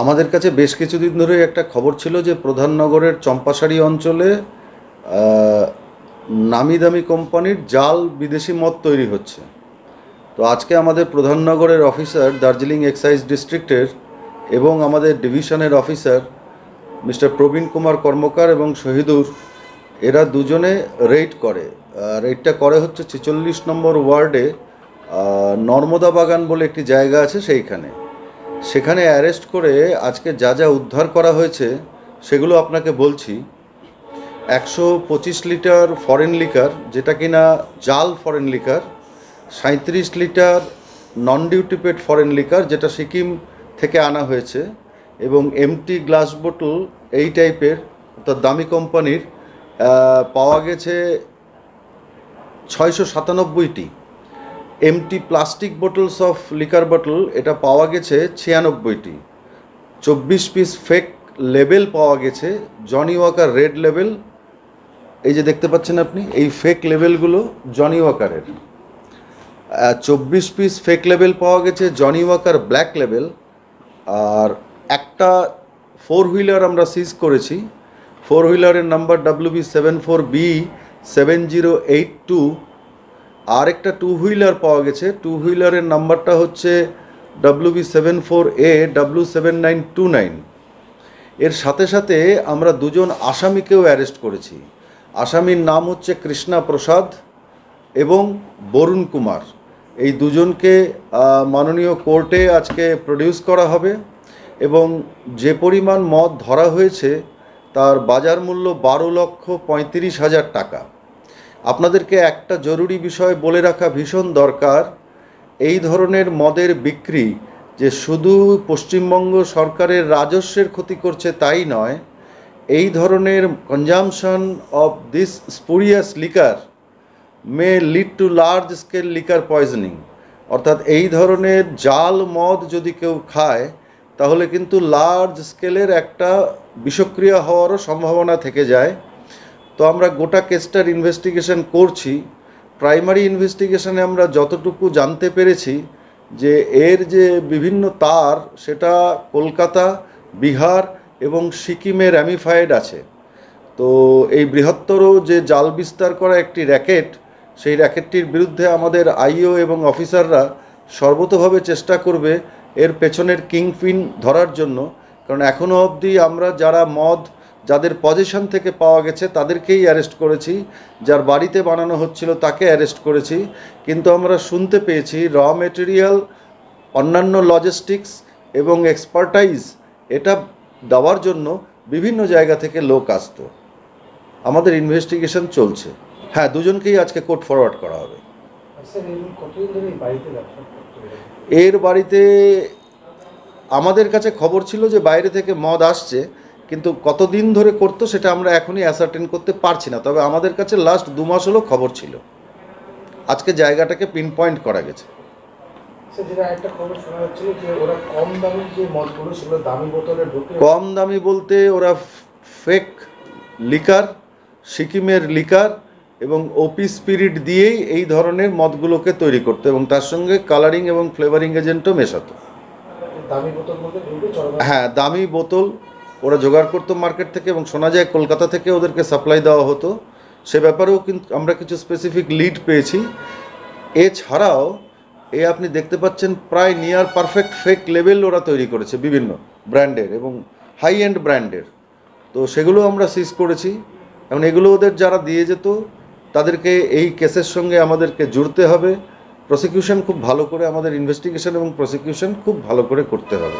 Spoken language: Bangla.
আমাদের কাছে বেশ কিছুদিন ধরে একটা খবর ছিল যে প্রধাননগরের চম্পাশাড়ি অঞ্চলে নামি দামি কোম্পানির জাল বিদেশি মদ তৈরি হচ্ছে। তো আজকে আমাদের প্রধাননগরের অফিসার, দার্জিলিং এক্সাইজ ডিস্ট্রিক্টের এবং আমাদের ডিভিশনের অফিসার মিস্টার প্রবীণ কুমার কর্মকার এবং শহীদুর, এরা দুজনে রেড করে। রেডটা করে হচ্ছে 46 নম্বর ওয়ার্ডে নর্মদা বাগান বলে একটি জায়গা আছে সেইখানে। সেখানে অ্যারেস্ট করে আজকে যা যা উদ্ধার করা হয়েছে সেগুলো আপনাকে বলছি। 125 লিটার ফরেন লিকার, যেটা কিনা জাল foreign liquor. 37 litre non duty paid foreign liquor, যেটা সিকিম থেকে আনা হয়েছে। এবং এমটি গ্লাস বোতল এই টাইপের, অর্থাৎ দামি কোম্পানির, পাওয়া গেছে 697টি। Empty plastic bottles of liquor বোতল, এটা পাওয়া গেছে 96টি। 24 পিস ফেক লেবেল পাওয়া গেছে, জনি ওয়াকার রেড লেবেল। এই যে দেখতে পাচ্ছেন আপনি, এই ফেক লেবেলগুলো জনি ওয়াকারের। 24 পিস ফেক লেবেল পাওয়া গেছে, জনি ওয়াকার ব্ল্যাক লেবেল। আর একটা 4 হুইলার আমরা সিজ করেছি। 4 হুইলারের নাম্বার WB74B7082। আর একটা 2 হুইলার পাওয়া গেছে, 2 হুইলারের নাম্বারটা হচ্ছে WB74AW7929। এর সাথে সাথে আমরা দুজন আসামিকেও অ্যারেস্ট করেছি। আসামির নাম হচ্ছে কৃষ্ণা প্রসাদ এবং বরুণ কুমার। এই দুজনকে মাননীয় কোর্টে আজকে প্রডিউস করা হবে। এবং যে পরিমাণ মদ ধরা হয়েছে তার বাজার মূল্য 12,35,000 টাকা। আপনাদেরকে একটা জরুরি বিষয় বলে রাখা ভীষণ দরকার। এই ধরনের মদের বিক্রি যে শুধু পশ্চিমবঙ্গ সরকারের রাজস্বের ক্ষতি করছে তাই নয়, এই ধরনের consumption of this spurious liquor may lead to large scale liquor poisoning. অর্থাৎ এই ধরনের জাল মদ যদি কেউ খায় তাহলে কিন্তু লার্জ স্কেলের একটা বিষক্রিয়া হওয়ারও সম্ভাবনা থেকে যায়। তো আমরা গোটা কেসটার ইনভেস্টিগেশন করছি। প্রাইমারি ইনভেস্টিগেশনে আমরা যতটুকু জানতে পেরেছি যে এর যে বিভিন্ন তার, সেটা কলকাতা, বিহার এবং সিকিমে র্যামিফাইড আছে। তো এই বৃহত্তর যে জাল বিস্তার করা একটি র্যাকেট, সেই র্যাকেটটির বিরুদ্ধে আমাদের আইও এবং অফিসাররা সর্বতোভাবে চেষ্টা করবে এর পেছনের কিংপিন ধরার জন্য। কারণ এখনও অবধি আমরা যারা মদ যাদের পজিশন থেকে পাওয়া গেছে তাদেরকেই অ্যারেস্ট করেছি, যার বাড়িতে বানানো হচ্ছিল তাকে অ্যারেস্ট করেছি। কিন্তু আমরা শুনতে পেয়েছি র মেটেরিয়াল, অন্যান্য লজিস্টিক্স এবং এক্সপার্টাইজ এটা দেওয়ার জন্য বিভিন্ন জায়গা থেকে লোক আসতো। আমাদের ইনভেস্টিগেশন চলছে। হ্যাঁ, দুজনকেই আজকে কোর্ট ফরওয়ার্ড করা হবে। এর বাড়িতে আমাদের কাছে খবর ছিল যে বাইরে থেকে মদ আসছে, কিন্তু কতদিন ধরে করতো সেটা আমরা এখনই অ্যাসার্টেন করতে পারছি না। তবে আমাদের কাছে লাস্ট 2 মাস হলো খবর ছিল। আজকে জায়গাটাকে পিন পয়েন্ট করা গেছে। কম দামি বলতে ওরা ফেক লিকার, সিকিমের লিকার এবং ওপি স্পিরিট দিয়েই এই ধরনের মদগুলোকে তৈরি করতো এবং তার সঙ্গে কালারিং এবং ফ্লেভারিং এজেন্টও মেশাতো। হ্যাঁ, দামি বোতল ওরা জোগাড় করতো মার্কেট থেকে এবং শোনা যায় কলকাতা থেকে ওদেরকে সাপ্লাই দেওয়া হতো। সে ব্যাপারেও কিন্তু আমরা কিছু স্পেসিফিক লিড পেয়েছি। এছাড়াও আপনি দেখতে পাচ্ছেন প্রায় নিয়ার পারফেক্ট ফেক লেবেল ওরা তৈরি করেছে বিভিন্ন ব্র্যান্ডের এবং হাই এন্ড ব্র্যান্ডের। তো সেগুলো আমরা সিজ করেছি। এবং এগুলো ওদের যারা দিয়ে যেত তাদেরকে এই কেসের সঙ্গে আমাদেরকে জুড়তে হবে। প্রসিকিউশন খুব ভালো করে, আমাদের ইনভেস্টিগেশন এবং প্রসিকিউশন খুব ভালো করে করতে হবে।